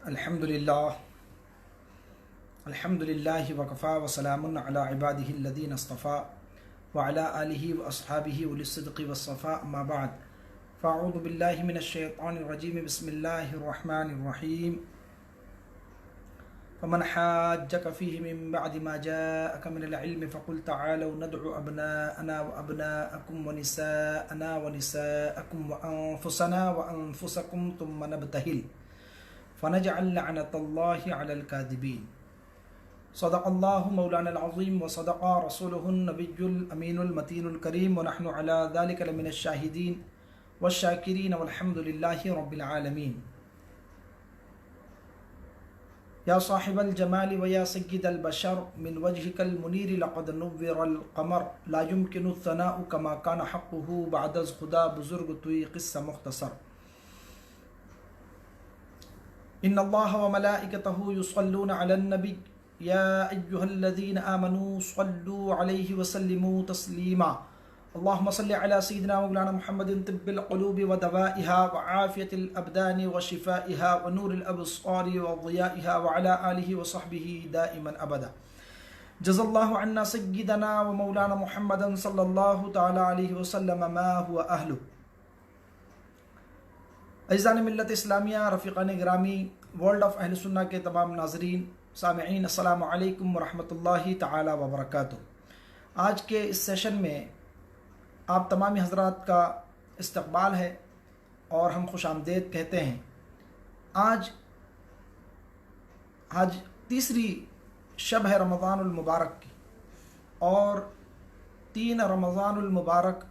الحمدللہ وکفا وسلام علی عبادہ الذین اصطفیٰ وعلی آلہ واصحابہ اولی الصدق والصفاء اما بعد فاعوذ باللہ من الشیطان الرجیم بسم اللہ الرحمن الرحیم فمن حاجک فیہ من بعد ما جاءک من العلم فقل تعالوا ندعو ابناءنا وابناءکم ونساءنا ونساءکم وانفسنا وانفسکم ثم نبتہل فنجعل لعنت اللہ علی الکاذبین صدق اللہ مولانا العظیم وصدق رسولہ النبی الامین المتین الکریم ونحن علی ذلک لمن الشاہدین والشاکرین والحمد للہ رب العالمین. یا صاحب الجمال ویا سید البشر من وجهک المنیر لقد نور القمر لا يمكن الثناء كما كان حقه بعد از خدا بزرگ توی قصہ مختصر. ان اللہ وملائکته یصلون علی النبی یا ایہا الذین آمنوا صلوا علیہ وسلموا تسلیما. اللہم صل علی سیدنا مولانا محمد طب القلوب ودوائها وعافیت الابدان وشفائها ونور الابصار وضیائها وعلى آلہ وصحبہ دائما ابدا. جزا اللہ عنا سیدنا ومولانا محمد صلی اللہ تعالی علیہ وسلم ما هو اہلہ. عزیزان ملت اسلامیہ، رفیقان گرامی، ورلڈ آف اہل سنہ کے تمام ناظرین سامعین، السلام علیکم ورحمۃ اللہ تعالی وبرکاتہ. آج کے اس سیشن میں آپ تمامی حضرات کا استقبال ہے اور ہم خوش آمدید کہتے ہیں. آج تیسری شب ہے رمضان المبارک کی، اور 3 رمضان المبارک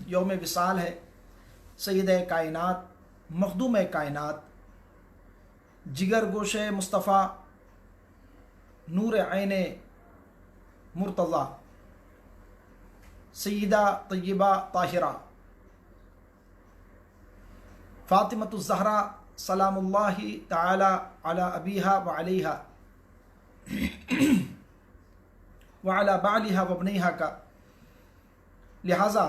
یوم وصال ہے. سید کائنات، مخدوم کائنات، جگر گوش مصطفیٰ، نور عین مرتضیٰ، سیدہ طیبہ طاہرہ فاطمۃ الزہرا سلام اللہ تعالی علی ابیہا وعلیہا وعلی بعلہا وابنیہا کا. لہٰذا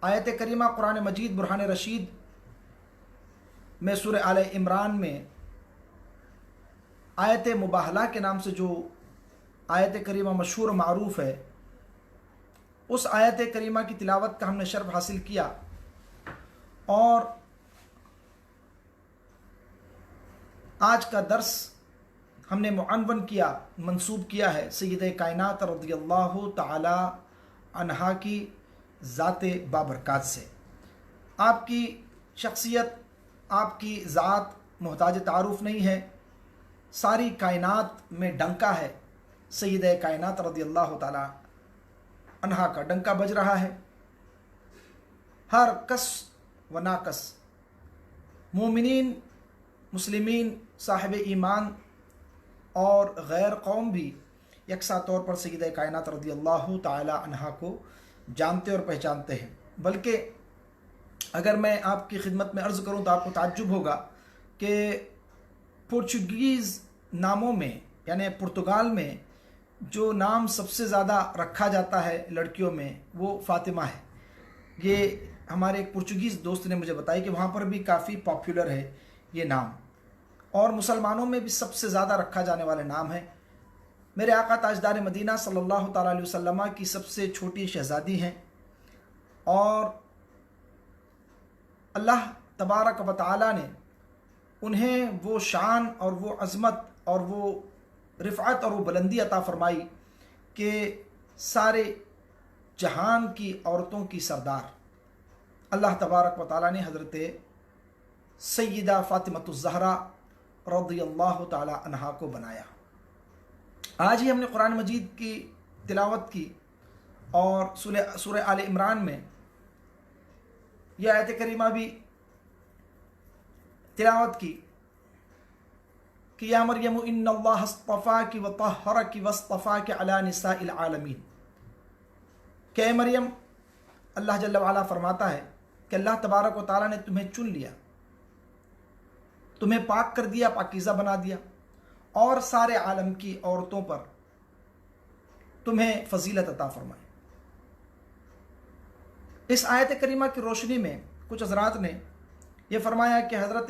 آیت کریمہ قرآن مجید برہان رشید میں سورہ آل عمران میں آیت مباہلہ کے نام سے جو آیت کریمہ مشہور و معروف ہے، اس آیت کریمہ کی تلاوت کا ہم نے شرف حاصل کیا، اور آج کا درس ہم نے معنون کیا، منسوب کیا ہے سید کائنات رضی اللہ تعالی عنہا کی ذات بابرکات سے. آپ کی شخصیت، آپ کی ذات محتاج تعارف نہیں ہے. ساری کائنات میں ڈنکا ہے سید کائنات رضی اللہ تعالی عنہا کا، ڈنکا بج رہا ہے. ہر کس و ناکس، مومنین، مسلمین، صاحب ایمان اور غیر قوم بھی یکساں طور پر سید کائنات رضی اللہ تعالی عنہا کو جانتے اور پہچانتے ہیں. بلکہ اگر میں آپ کی خدمت میں عرض کروں تو آپ کو تعجب ہوگا کہ پرتگالیز ناموں میں، یعنی پرتگال میں جو نام سب سے زیادہ رکھا جاتا ہے لڑکیوں میں، وہ فاطمہ ہے. یہ ہمارے ایک پرتگالیز دوست نے مجھے بتایا کہ وہاں پر بھی کافی پاپولر ہے یہ نام، اور مسلمانوں میں بھی سب سے زیادہ رکھا جانے والے نام ہے. میرے آقا تاجدار مدینہ صلی اللہ تعالیٰ علیہ وسلم کی سب سے چھوٹی شہزادی ہیں، اور اللہ تبارک و تعالیٰ نے انہیں وہ شان اور وہ عظمت اور وہ رفعت اور وہ بلندی عطا فرمائی کہ سارے جہان کی عورتوں کی سردار اللہ تبارک و تعالیٰ نے حضرت سیدہ فاطمۃ الزہرا رضی اللہ تعالیٰ عنہا کو بنایا. آج ہی ہم نے قرآن مجید کی تلاوت کی، اور سورہ آل عمران میں یہ آیت کریمہ بھی تلاوت کی کہ یا مریم ان اللہ اصطفاک وطہرک واصطفاک علی نساء العالمین. کہ اے مریم، اللہ جل وعلا فرماتا ہے کہ اللہ تبارک و تعالیٰ نے تمہیں چن لیا، تمہیں پاک کر دیا، پاکیزہ بنا دیا، اور سارے عالم کی عورتوں پر تمہیں فضیلت عطا فرمائی. اس آیت کریمہ کی روشنی میں کچھ حضرات نے یہ فرمایا کہ حضرت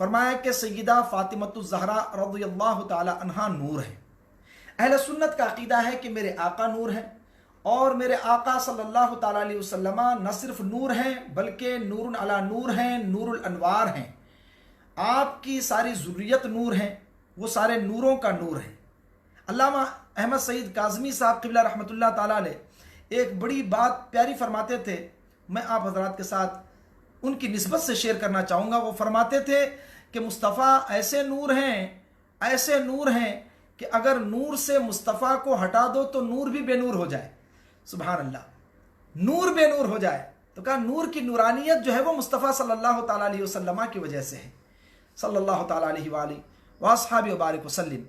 فرمایا کہ سیدہ فاطمۃ الزہرا رضی اللہ تعالی عنہا نور ہے۔ اہل سنت کا عقیدہ ہے کہ میرے آقا نور ہیں، اور میرے آقا صلی اللہ تعالیٰ علیہ وسلم نہ صرف نور ہیں بلکہ نور علی نور ہیں، نور الانوار ہیں۔ آپ کی ساری ذریت نور ہیں، وہ سارے نوروں کا نور ہے۔ علامہ احمد سعید کاظمی صاحب قبلہ رحمۃ اللہ تعالیٰ علیہ ایک بڑی بات پیاری فرماتے تھے، میں آپ حضرات کے ساتھ ان کی نسبت سے شیئر کرنا چاہوں گا۔ وہ فرماتے تھے کہ مصطفیٰ ایسے نور ہیں کہ اگر نور سے مصطفیٰ کو ہٹا دو تو نور بھی بے نور ہو جائے۔ سبحان اللہ، نور بے نور ہو جائے تو کہا نور کی نورانیت جو ہے وہ مصطفیٰ صلی اللہ تعالیٰ علیہ وسلم کی وجہ سے ہے، صلی اللہ تعالیٰ علیہ وآلہ واصحابہ وبارک وسلم۔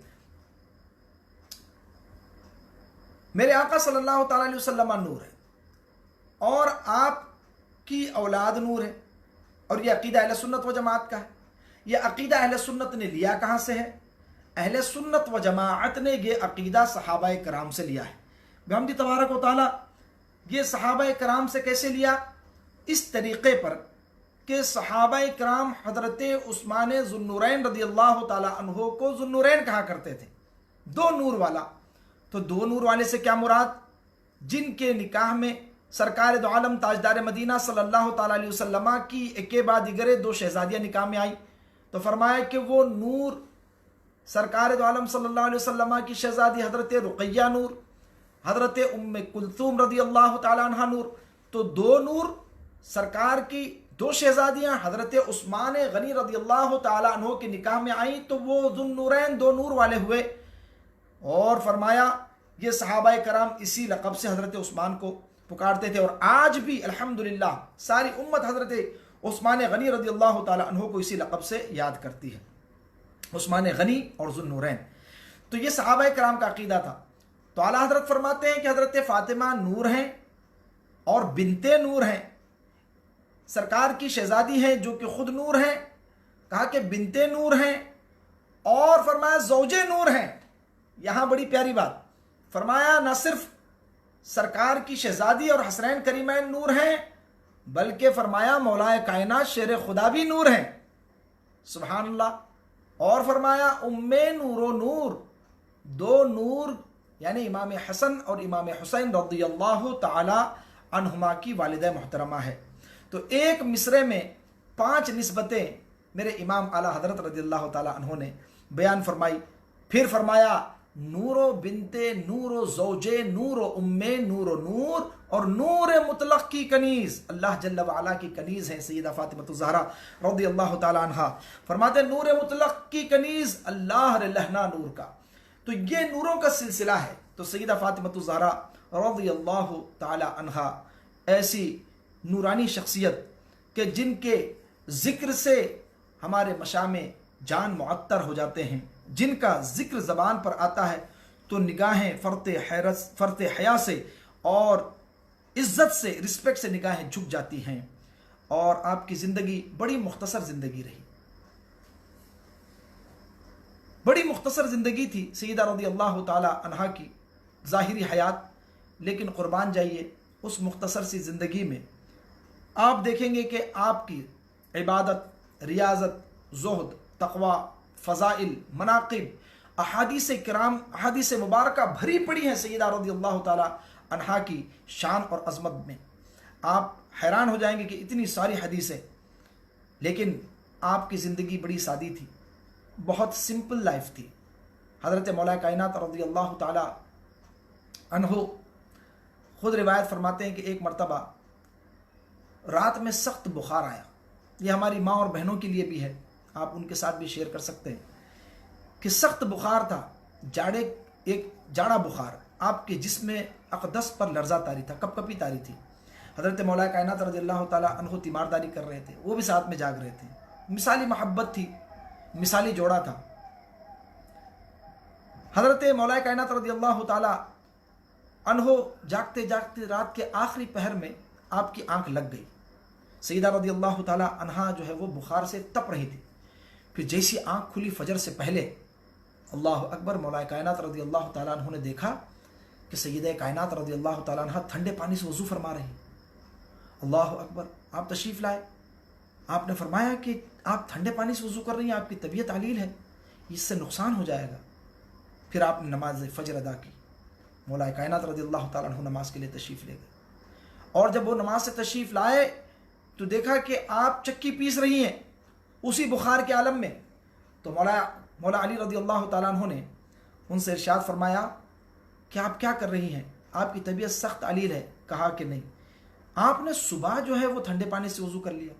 میرے آقا صلی اللہ تعالیٰ علیہ وسلم نور ہے، اور آپ کی اولاد نور ہے، اور یہ عقیدہ اہل سنت و جماعت کا ہے۔ یہ عقیدہ اہل سنت نے لیا کہاں سے ہے؟ اہل سنت و جماعت نے یہ عقیدہ صحابہ کرام سے لیا ہے۔ بحمد تبارک و تعالیٰ یہ صحابہ کرام سے کیسے لیا؟ اس طریقے پر کہ صحابہ کرام حضرت عثمان ذو النورین رضی اللہ تعالیٰ عنہ کو ذو النورین کہا کرتے تھے، دو نور والا۔ تو دو نور والے سے کیا مراد؟ جن کے نکاح میں سرکار دو عالم تاجدار مدینہ صلی اللہ تعالیٰ علیہ وسلم کی ایک بعد دیگرے دو شہزادیاں نکاح میں آئیں، تو فرمایا کہ وہ نور سرکار دو عالم صلی اللہ علیہ وسلم کی شہزادی حضرت رقیہ نور، حضرت ام کلثوم رضی اللہ تعالیٰ عنہ نور۔ تو دو نور سرکار کی دو شہزادیاں حضرت عثمان غنی رضی اللہ تعالیٰ عنہ کے نکاح میں آئیں، تو وہ ذو النورین دو نور والے ہوئے۔ اور فرمایا یہ صحابہ کرام اسی لقب سے حضرت عثمان کو پکارتے تھے، اور آج بھی الحمدللہ ساری امت حضرت عثمان غنی رضی اللہ تعالیٰ عنہ کو اسی لقب سے یاد کرتی ہے، عثمان غنی اور ذو النورین۔ تو یہ صحابہ کرام کا عقیدہ تھا۔ تو اعلیٰ حضرت فرماتے ہیں کہ حضرت فاطمہ نور ہیں اور بنت نور ہیں، سرکار کی شہزادی ہیں جو کہ خود نور ہیں، کہا کہ بنت نور ہیں، اور فرمایا زوج نور ہیں۔ یہاں بڑی پیاری بات فرمایا، نہ صرف سرکار کی شہزادی اور حسنین کریمین نور ہیں بلکہ فرمایا مولا کائنات شیر خدا بھی نور ہیں، سبحان اللہ۔ اور فرمایا ام نور و نور، دو نور یعنی امام حسن اور امام حسین رضی اللہ تعالی عنہما کی والدہ محترمہ ہے۔ تو ایک مصرے میں 5 نسبتیں میرے امام اعلیٰ حضرت رضی اللہ تعالی عنہ نے بیان فرمائی۔ پھر فرمایا نور و بنت نور و زوج نور و ام نور و نور، اور نور مطلق کی کنیز اللہ جل وعلا کی کنیز ہیں سیدہ فاطمۃ الزہرا رضی اللہ تعالی عنہا۔ فرماتے نور مطلق کی کنیز اللہ لہنا نور کا۔ تو یہ نوروں کا سلسلہ ہے۔ تو سیدہ فاطمۃ الزہرا رضی اللہ تعالی عنہا ایسی نورانی شخصیت کہ جن کے ذکر سے ہمارے مشام جان معطر ہو جاتے ہیں، جن کا ذکر زبان پر آتا ہے تو نگاہیں فرط حیا سے اور عزت سے، رسپیکٹ سے نگاہیں جھک جاتی ہیں۔ اور آپ کی زندگی بڑی مختصر زندگی رہی، بڑی مختصر زندگی تھی سیدہ رضی اللہ تعالی عنہا کی ظاہری حیات، لیکن قربان جائیے اس مختصر سی زندگی میں آپ دیکھیں گے کہ آپ کی عبادت، ریاضت، زہد، تقوی، فضائل، مناقب، احادیث کرام، احادیث مبارکہ بھری پڑی ہیں سیدہ رضی اللہ تعالی عنہا کی شان اور عظمت میں۔ آپ حیران ہو جائیں گے کہ اتنی ساری حدیثیں، لیکن آپ کی زندگی بڑی سادی تھی، بہت سمپل لائف تھی۔ حضرت مولا کائنات رضی اللہ تعالی عنہ خود روایت فرماتے ہیں کہ ایک مرتبہ رات میں سخت بخار آیا۔ یہ ہماری ماں اور بہنوں کے لیے بھی ہے، آپ ان کے ساتھ بھی شیئر کر سکتے ہیں کہ سخت بخار تھا، ایک جاڑا بخار، آپ کے جسم اقدس پر لرزہ طاری تھا، کپ کپی طاری تھی۔ حضرت مولا کائنات رضی اللہ تعالی عنہ تیمارداری کر رہے تھے، وہ بھی ساتھ میں جاگ رہے تھے۔ مثالی محبت تھی، مثالی جوڑا تھا۔ حضرت مولا کائنات رضی اللہ تعالی عنہ جاگتے جاگتے رات کے آخری پہر میں آپ کی آنکھ لگ گئی۔ سیدہ رضی اللہ تعالی عنہا جو ہے وہ بخار سے تپ رہی تھی۔ پھر جیسی آنکھ کھلی فجر سے پہلے، اللہ اکبر، مولا کائنات رضی اللہ تعالیٰ عنہ نے دیکھا کہ سیدہ کائنات رضی اللہ تعالیٰ عنہ ٹھنڈے پانی سے وضو فرما رہی۔ اللہ اکبر، آپ تشریف لائے، آپ نے فرمایا کہ آپ ٹھنڈے پانی سے وضو کر رہی ہیں، آپ کی طبیعت علیل ہے، اس سے نقصان ہو جائے گا۔ پھر آپ نے نماز فجر ادا کی، مولا کائنات رضی اللہ تعالیٰ عنہ نماز کے لیے تشریف لے گئے، اور جب وہ نماز سے تشریف لائے تو دیکھا کہ آپ چکی پیس رہی ہیں اسی بخار کے عالم میں۔ تو مولا علی رضی اللہ تعالیٰ عنہ نے ان سے ارشاد فرمایا کہ آپ کیا کر رہی ہیں، آپ کی طبیعت سخت علیل ہے؟ کہا کہ نہیں، آپ نے صبح جو ہے وہ ٹھنڈے پانی سے وضو کر لیا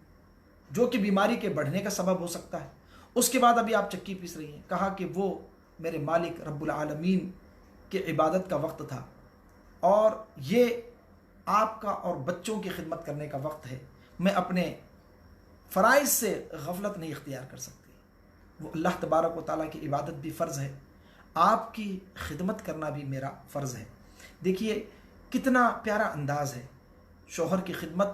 جو کہ بیماری کے بڑھنے کا سبب ہو سکتا ہے، اس کے بعد ابھی آپ چکی پیس رہی ہیں۔ کہا کہ وہ میرے مالک رب العالمین کے عبادت کا وقت تھا، اور یہ آپ کا اور بچوں کی خدمت کرنے کا وقت ہے، میں اپنے فرائض سے غفلت نہیں اختیار کر سکتی۔ وہ اللہ تبارک و تعالیٰ کی عبادت بھی فرض ہے، آپ کی خدمت کرنا بھی میرا فرض ہے۔ دیکھیے کتنا پیارا انداز ہے، شوہر کی خدمت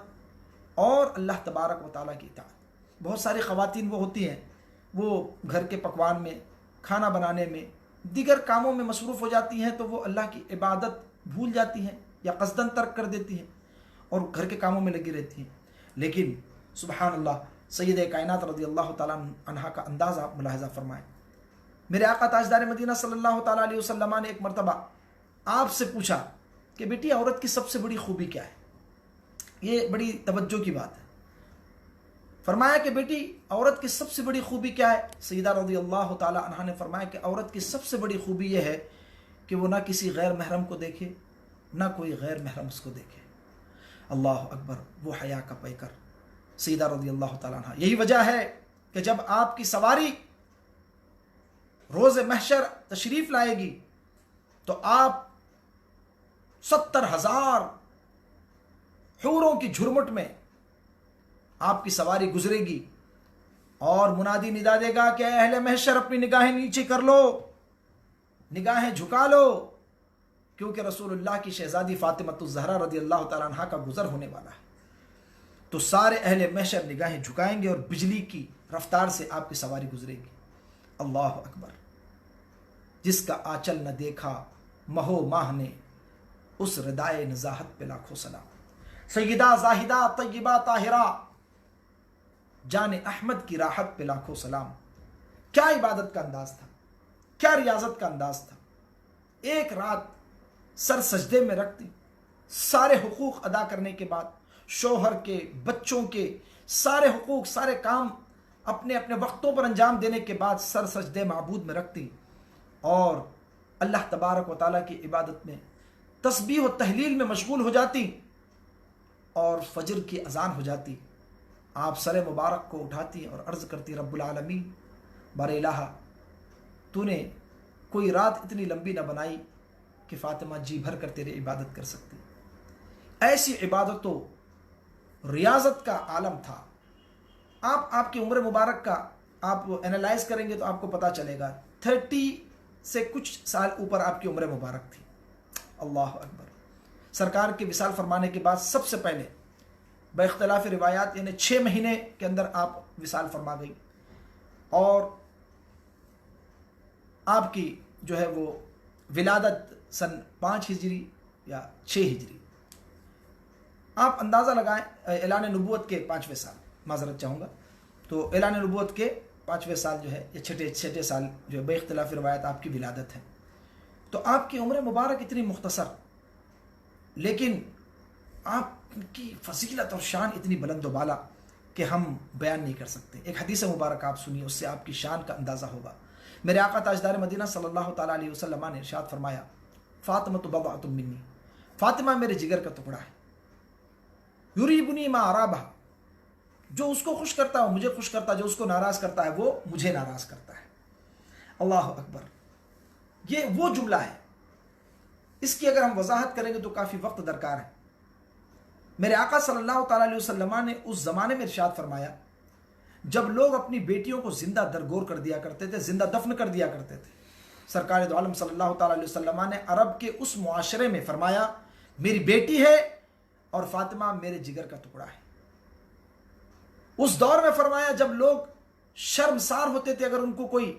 اور اللہ تبارک و تعالیٰ کی اطاعت۔ بہت ساری خواتین وہ ہوتی ہیں، وہ گھر کے پکوان میں، کھانا بنانے میں، دیگر کاموں میں مصروف ہو جاتی ہیں، تو وہ اللہ کی عبادت بھول جاتی ہیں یا قصداً ترک کر دیتی ہیں اور گھر کے کاموں میں لگی رہتی ہیں۔ لیکن سبحان اللہ، سید کائنات رضی اللہ تعالیٰ عنہ کا انداز آپ ملاحظہ فرمائیں۔ میرے آقا تاجدار مدینہ صلی اللہ تعالیٰ علیہ وسلم نے ایک مرتبہ آپ سے پوچھا کہ بیٹی عورت کی سب سے بڑی خوبی کیا ہے؟ یہ بڑی توجہ کی بات ہے۔ فرمایا کہ بیٹی عورت کی سب سے بڑی خوبی کیا ہے؟ سیدہ رضی اللہ تعالیٰ عنہ نے فرمایا کہ عورت کی سب سے بڑی خوبی یہ ہے کہ وہ نہ کسی غیر محرم کو دیکھے، نہ کوئی غیر محرم اس کو دیکھے۔ اللہ اکبر، وہ حیا کا پیکر سیدہ رضی اللہ تعالیٰ عنہ۔ یہی وجہ ہے کہ جب آپ کی سواری روز محشر تشریف لائے گی تو آپ 70,000 حوروں کی جھرمٹ میں آپ کی سواری گزرے گی، اور منادی ندا دے گا کہ اے اہل محشر اپنی نگاہیں نیچے کر لو، نگاہیں جھکا لو، کیونکہ رسول اللہ کی شہزادی فاطمۃ الزہرا رضی اللہ تعالیٰ عنہ کا گزر ہونے والا ہے۔ تو سارے اہل محشر نگاہیں جھکائیں گے اور بجلی کی رفتار سے آپ کی سواری گزرے گی۔ اللہ اکبر، جس کا آنچل نہ دیکھا مہو ماہ نے، اس ردائے نزاہت پہ لاکھوں سلام۔ سیدہ زاہدہ طیبہ طاہرہ جان احمد کی راحت پہ لاکھوں سلام۔ کیا عبادت کا انداز تھا، کیا ریاضت کا انداز تھا۔ ایک رات سر سجدے میں رکھتی، سارے حقوق ادا کرنے کے بعد، شوہر کے، بچوں کے سارے حقوق، سارے کام اپنے اپنے وقتوں پر انجام دینے کے بعد سر سجدے معبود میں رکھتی اور اللہ تبارک و تعالیٰ کی عبادت میں، تسبیح و تحلیل میں مشغول ہو جاتی، اور فجر کی اذان ہو جاتی۔ آپ سر مبارک کو اٹھاتی اور عرض کرتی، رب العالمین، بار الہ، تو نے کوئی رات اتنی لمبی نہ بنائی کہ فاطمہ جی بھر کر تیرے عبادت کر سکتی۔ ایسی عبادت و ریاضت کا عالم تھا۔ آپ کی عمر مبارک کا آپ اینالائز کریں گے تو آپ کو پتہ چلے گا 30 سے کچھ سال اوپر آپ کی عمر مبارک تھی۔ اللہ اکبر۔ سرکار کے وصال فرمانے کے بعد سب سے پہلے با اختلاف روایات یعنی 6 مہینے کے اندر آپ وصال فرما گئی، اور آپ کی جو ہے وہ ولادت سن 5 ہجری یا 6 ہجری۔ آپ اندازہ لگائیں، اعلان نبوت کے 5ویں سال، معذرت چاہوں گا، تو اعلان نبوت کے 5ویں سال جو ہے یا چھٹے سال جو ہے بے اختلاف روایت آپ کی ولادت ہے۔ تو آپ کی عمر مبارک اتنی مختصر، لیکن آپ کی فضیلت اور شان اتنی بلند و بالا کہ ہم بیان نہیں کر سکتے۔ ایک حدیث مبارک آپ سنیے، اس سے آپ کی شان کا اندازہ ہوگا۔ میرے آقا تاجدار مدینہ صلی اللہ تعالیٰ علیہ وسلم نے ارشاد فرمایا، فاطمہ بضعۃ منی، فاطمہ میرے جگر کا ٹکڑا ہے، یریبنی ما ارابہ، جو اس کو خوش کرتا ہے وہ مجھے خوش کرتا ہے، جو اس کو ناراض کرتا ہے وہ مجھے ناراض کرتا ہے۔ اللہ اکبر، یہ وہ جملہ ہے، اس کی اگر ہم وضاحت کریں گے تو کافی وقت درکار ہے۔ میرے آقا صلی اللہ تعالیٰ علیہ وسلم نے اس زمانے میں ارشاد فرمایا جب لوگ اپنی بیٹیوں کو زندہ درگور کر دیا کرتے تھے، زندہ دفن کر دیا کرتے تھے، سرکار دو عالم صلی اللہ تعالیٰ علیہ وسلم نے عرب کے اس معاشرے میں فرمایا میری بیٹی ہے اور فاطمہ میرے جگر کا ٹکڑا ہے۔ اس دور میں فرمایا جب لوگ شرمسار ہوتے تھے اگر ان کو کوئی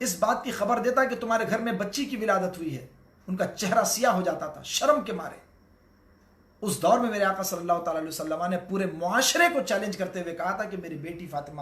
اس بات کی خبر دیتا کہ تمہارے گھر میں بچی کی ولادت ہوئی ہے، ان کا چہرہ سیاہ ہو جاتا تھا شرم کے مارے۔ اس دور میں میرے آقا صلی اللہ تعالیٰ علیہ وسلم نے پورے معاشرے کو چیلنج کرتے ہوئے کہا تھا کہ میری بیٹی فاطمہ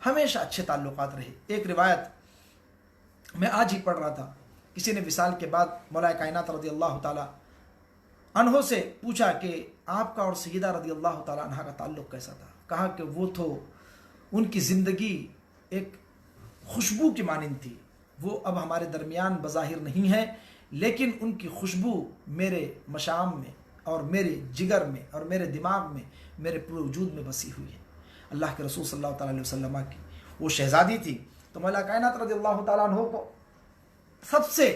ہمیشہ اچھے تعلقات رہے. ایک روایت میں آج ہی پڑھ رہا تھا, کسی نے وصال کے بعد مولا کائنات رضی اللہ تعالی عنہ سے پوچھا کہ آپ کا اور سیدہ رضی اللہ تعالی عنہ کا تعلق کیسا تھا. کہا کہ وہ تو ان کی زندگی ایک خوشبو کی مانند تھی. وہ اب ہمارے درمیان بظاہر نہیں ہے, لیکن ان کی خوشبو میرے مشام میں اور میرے جگر میں اور میرے دماغ میں, میرے پورے وجود میں بسی ہوئی ہے. اللہ کے رسول صلی اللہ تعالیٰ علیہ وسلم کی وہ شہزادی تھی. تو مولا کائنات رضی اللہ تعالیٰ عنہ کو سب سے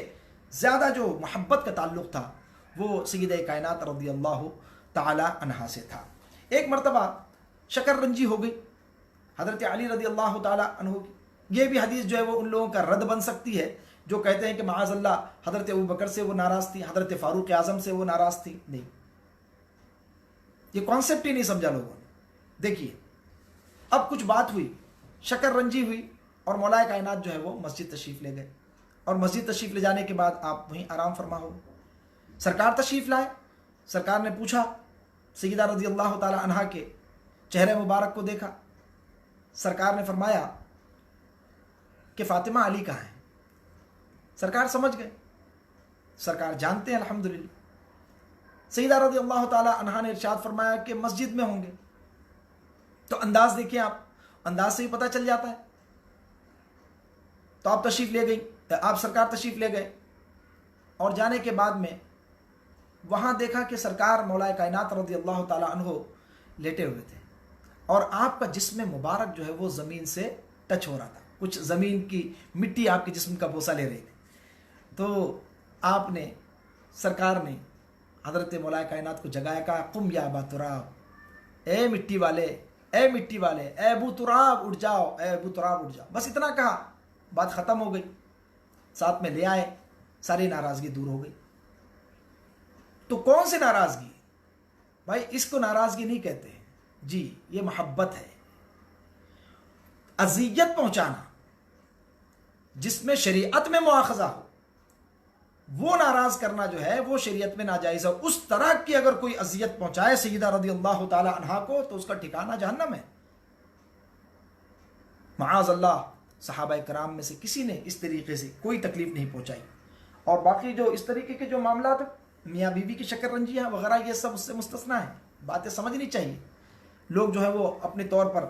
زیادہ جو محبت کا تعلق تھا وہ سیدہ کائنات رضی اللہ تعالیٰ عنہ سے تھا. ایک مرتبہ شکر رنجی ہو گئی حضرت علی رضی اللہ تعالیٰ عنہ کی. یہ بھی حدیث جو ہے وہ ان لوگوں کا رد بن سکتی ہے جو کہتے ہیں کہ معاذ اللہ حضرت ابو بکر سے وہ ناراض تھی, حضرت فاروق اعظم سے وہ ناراض تھی. نہیں, یہ کانسیپٹ ہی نہیں سمجھا لوگوں نے. دیکھیے اب کچھ بات ہوئی, شکر رنجی ہوئی, اور مولا کائنات جو ہے وہ مسجد تشریف لے گئے, اور مسجد تشریف لے جانے کے بعد آپ وہیں آرام فرما ہو. سرکار تشریف لائے. سرکار نے پوچھا, سیدہ رضی اللہ تعالی عنہا کے چہرے مبارک کو دیکھا. سرکار نے فرمایا کہ فاطمہ علی کہاں ہیں. سرکار سمجھ گئے, سرکار جانتے ہیں الحمدللہ. سیدہ رضی اللہ تعالی عنہا نے ارشاد فرمایا کہ مسجد میں ہوں گے. تو انداز دیکھیں آپ, انداز سے ہی پتہ چل جاتا ہے. تو آپ تشریف لے گئی, آپ سرکار تشریف لے گئے, اور جانے کے بعد میں وہاں دیکھا کہ سرکار مولا کائنات رضی اللہ تعالی عنہ لیٹے ہوئے تھے, اور آپ کا جسم مبارک جو ہے وہ زمین سے ٹچ ہو رہا تھا. کچھ زمین کی مٹی آپ کے جسم کا بوسہ لے رہی تھی. تو آپ نے, سرکار نے حضرت مولا کائنات کو جگایا, کہا قم یا ابا تراب, اے مٹی والے, اے مٹی والے, اے ابو تراب اٹھ جاؤ, اے ابو تراب اٹھ جاؤ. بس اتنا کہا, بات ختم ہو گئی. ساتھ میں لے آئے, ساری ناراضگی دور ہو گئی. تو کون سی ناراضگی بھائی, اس کو ناراضگی نہیں کہتے ہیں جی, یہ محبت ہے. اذیت پہنچانا جس میں شریعت میں مواخذہ ہو, وہ ناراض کرنا جو ہے وہ شریعت میں ناجائز ہے. اس طرح کی اگر کوئی اذیت پہنچائے سیدہ رضی اللہ تعالی عنہا کو تو اس کا ٹھکانہ جہنم ہے. معاذ اللہ صحابہ کرام میں سے کسی نے اس طریقے سے کوئی تکلیف نہیں پہنچائی. اور باقی جو اس طریقے کے جو معاملات میاں بیوی کی شکر رنجیاں وغیرہ, یہ سب اس سے مستثنا ہیں. باتیں سمجھنی چاہیے. لوگ جو ہے وہ اپنے طور پر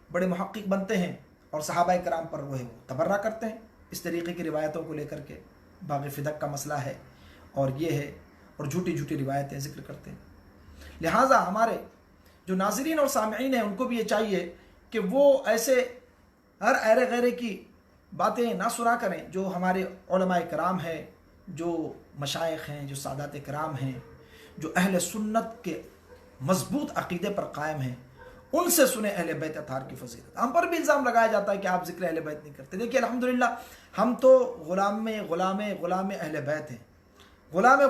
بڑے محقق بنتے ہیں اور صحابہ کرام پر وہ تبرہ کرتے ہیں اس طریقے کی روایتوں کو لے کر کے. باغ فدق کا مسئلہ ہے اور یہ ہے, اور جھوٹی جھوٹی روایتیں ذکر کرتے ہیں. لہٰذا ہمارے جو ناظرین اور سامعین ہیں ان کو بھی یہ چاہیے کہ وہ ایسے ہر ایرے غیرے کی باتیں نہ سنا کریں. جو ہمارے علماء کرام ہیں, جو مشائخ ہیں, جو سادات کرام ہیں, جو اہل سنت کے مضبوط عقیدے پر قائم ہیں, ان سے سنیں اہل بیت اطہار کی فضیلت. ہم پر بھی الزام لگایا جاتا ہے کہ آپ ذکر اہل بیت نہیں کرتے. دیکھیے الحمدللہ ہم تو غلام اہل بیت ہیں,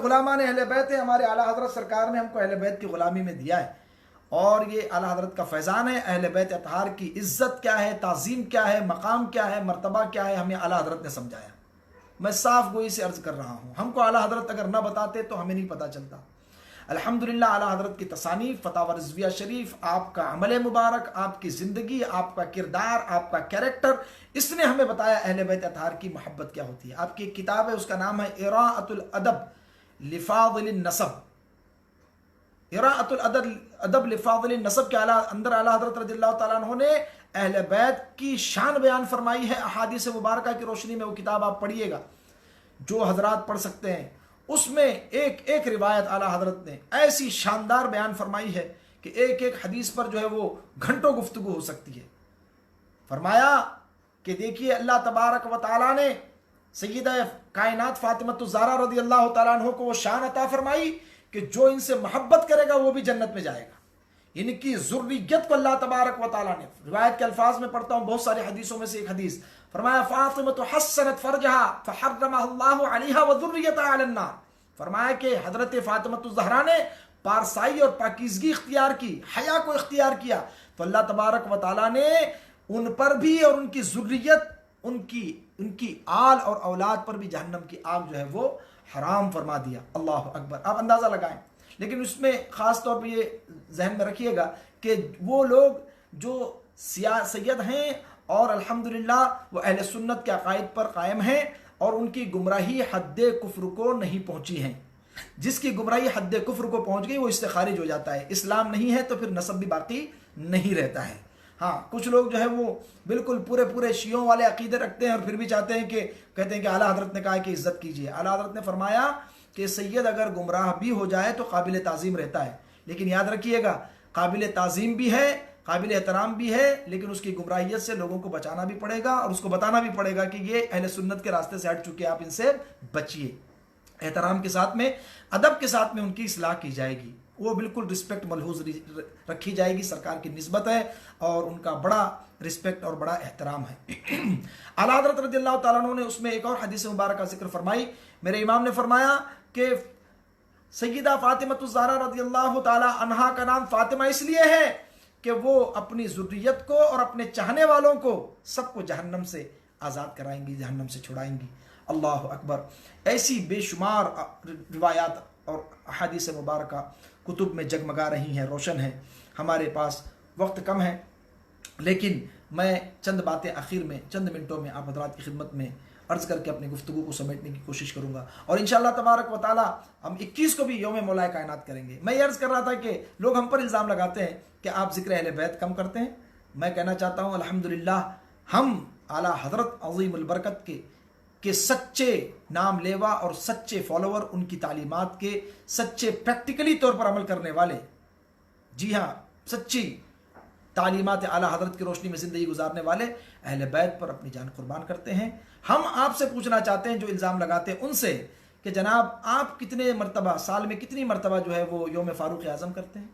غلامان اہل بیت ہیں. ہمارے اعلیٰ حضرت سرکار نے ہم کو اہل بیت کی غلامی میں دیا ہے, اور یہ اعلیٰ حضرت کا فیضان ہے. اہل بیت اطہار کی عزت کیا ہے, تعظیم کیا ہے, مقام کیا ہے, مرتبہ کیا ہے, ہمیں اعلیٰ حضرت نے سمجھایا. میں صاف گوئی سے عرض کر رہا ہوں, ہم کو اعلیٰ حضرت اگر نہ بتاتے تو ہمیں نہیں پتہ چلتا. الحمدللہ اعلیٰ حضرت کی تصانیف, فتاوی رضویہ شریف, آپ کا عمل مبارک, آپ کی زندگی, آپ کا کردار, آپ کا کیریکٹر, اس نے ہمیں بتایا اہل بیت اطہار کی محبت کیا ہوتی ہے. آپ کی ایک کتاب ہے, اس کا نام ہے اراءۃ الادب لفاضل النسب. اراءۃ الادب لفاضل النسب کے اندر اعلیٰ حضرت رضی اللہ تعالیٰ عنہ نے اہل بیت کی شان بیان فرمائی ہے. احادیث مبارکہ کی روشنی میں وہ کتاب آپ پڑھیے گا, جو حضرات پڑھ سکتے ہیں. اس میں ایک ایک روایت اعلیٰ حضرت نے ایسی شاندار بیان فرمائی ہے کہ ایک ایک حدیث پر جو ہے وہ گھنٹوں گفتگو ہو سکتی ہے. فرمایا کہ دیکھیے اللہ تبارک و تعالیٰ نے سیدہ کائنات فاطمۃ الزہرا رضی اللہ تعالیٰ عنہ کو وہ شان عطا فرمائی کہ جو ان سے محبت کرے گا وہ بھی جنت میں جائے گا. ان کی ذریت کو اللہ تبارک و تعالیٰ نے, روایت کے الفاظ میں پڑھتا ہوں, بہت سارے حدیثوں میں سے ایک حدیث, فرمایا فاطمۃ حسنت فرجها فحرمها اللہ علیہا وذریتها علی النار. فرمایا کہ حضرت فاطمۃ الزہرا نے پارسائی اور پاکیزگی اختیار کی, حیا کو اختیار کیا, تو اللہ تبارک و تعالیٰ نے ان پر بھی اور ان کی ذریت, ان کی آل اور اولاد پر بھی جہنم کی آگ جو ہے وہ حرام فرما دیا. اللہ اکبر. آپ اندازہ لگائیں. لیکن اس میں خاص طور پہ یہ ذہن میں رکھیے گا کہ وہ لوگ جو سید ہیں اور الحمدللہ وہ اہل سنت کے عقائد پر قائم ہیں اور ان کی گمراہی حد کفر کو نہیں پہنچی ہیں. جس کی گمراہی حد کفر کو پہنچ گئی وہ اس سے خارج ہو جاتا ہے. اسلام نہیں ہے تو پھر نسب بھی باقی نہیں رہتا ہے. ہاں کچھ لوگ جو ہے وہ بالکل پورے شیعوں والے عقیدے رکھتے ہیں اور پھر بھی چاہتے ہیں کہ کہتے ہیں کہ اعلیٰ حضرت نے کہا کہ عزت کیجیے. اعلیٰ حضرت نے فرمایا کہ سید اگر گمراہ بھی ہو جائے تو قابل تعظیم رہتا ہے، لیکن یاد رکھیے گا قابل تعظیم بھی ہے، قابل احترام بھی ہے، لیکن اس کی گمراہیت سے لوگوں کو بچانا بھی پڑے گا اور اس کو بتانا بھی پڑے گا کہ یہ اہل سنت کے راستے سے ہٹ چکے، آپ ان سے بچیے. احترام کے ساتھ میں، ادب کے ساتھ میں ان کی اصلاح کی جائے گی، وہ بالکل رسپیکٹ ملحوظ رکھی جائے گی. سرکار کی نسبت ہے اور ان کا بڑا رسپیکٹ اور بڑا احترام ہے. اعلیٰ حضرت رضی اللہ تعالیٰ عنہ نے اس میں ایک اور حدیث مبارکہ ذکر فرمائی. میرے امام نے فرمایا کہ سیدہ فاطمہ الزہرا رضی اللہ تعالیٰ عنہا کا نام فاطمہ اس لیے ہے کہ وہ اپنی ذریت کو اور اپنے چاہنے والوں کو سب کو جہنم سے آزاد کرائیں گی، جہنم سے چھڑائیں گی. اللہ اکبر. ایسی بے شمار روایات اور احادیث مبارکہ کتب میں جگمگا رہی ہیں، روشن ہیں. ہمارے پاس وقت کم ہے، لیکن میں چند باتیں آخر میں چند منٹوں میں آپ حضرات کی خدمت میں عرض کر کے اپنی گفتگو کو سمیٹنے کی کوشش کروں گا. اور انشاءاللہ تبارک و تعالی ہم 21 کو بھی یوم مولا کائنات کریں گے. میں یہ عرض کر رہا تھا کہ لوگ ہم پر الزام لگاتے ہیں کہ آپ ذکر اہل بیت کم کرتے ہیں. میں کہنا چاہتا ہوں الحمدللہ ہم اعلیٰ حضرت عظیم البرکت کے سچے نام لیوا اور سچے فالوور، ان کی تعلیمات کے سچے پریکٹیکلی طور پر عمل کرنے والے، جی ہاں سچی تعلیمات اعلیٰ حضرت کی روشنی میں زندگی گزارنے والے اہل بیت پر اپنی جان قربان کرتے ہیں. ہم آپ سے پوچھنا چاہتے ہیں جو الزام لگاتے ہیں ان سے کہ جناب آپ کتنے مرتبہ سال میں کتنی مرتبہ جو ہے وہ یوم فاروق اعظم کرتے ہیں،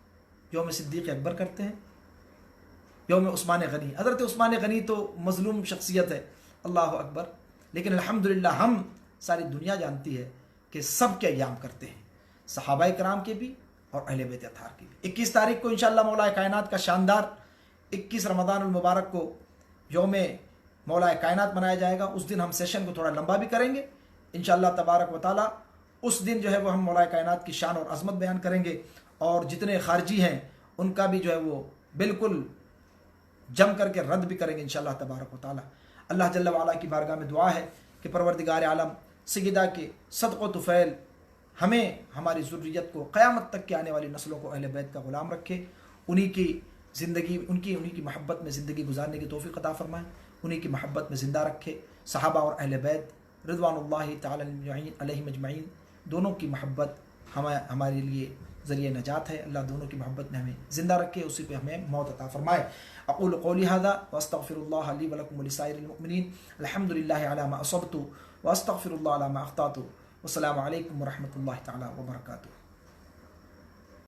یوم صدیق اکبر کرتے ہیں، یوم عثمان غنی. حضرت عثمان غنی تو مظلوم شخصیت ہے، اللہ اکبر، لیکن الحمدللہ ہم ساری دنیا جانتی ہے کہ سب کے ایام کرتے ہیں، صحابہ کرام کے بھی اور اہل بیت اطہار کے بھی. 21 تاریخ کو انشاءاللہ مولا کائنات کا شاندار 21 رمضان المبارک کو یوم مولا کائنات منایا جائے گا. اس دن ہم سیشن کو تھوڑا لمبا بھی کریں گے انشاءاللہ تبارک و تعالی. اس دن جو ہے وہ ہم مولا کائنات کی شان اور عظمت بیان کریں گے اور جتنے خارجی ہیں ان کا بھی جو ہے وہ بالکل جم کر کے رد بھی کریں گے انشاءاللہ تبارک و تعالی. اللہ جل وعلا کی بارگاہ میں دعا ہے کہ پروردگار عالم سیدہ کے صدق و طفیل ہمیں ہماری ذریت کو قیامت تک کے آنے والی نسلوں کو اہل بیت کا غلام رکھے، انہی کی زندگی انہی کی محبت میں زندگی گزارنے کی توفیق عطا فرمائے، انہی کی محبت میں زندہ رکھے. صحابہ اور اہل بیت رضوان اللہ تعالی علیہم اجمعین دونوں کی محبت ہمارے لیے ذریعہ نجات ہے. اللہ دونوں کی محبت میں ہمیں زندہ رکھے، اسی پہ ہمیں موت عطا فرمائے. اقول قولی ھذا واستغفر اللہ لی ولکم ولسائر المؤمنین. الحمد للہ علی ما اصبت واستغفر اللہ علی ما اخطأت. والسلام علیکم ورحمۃ اللہ تعالی وبرکاتہ.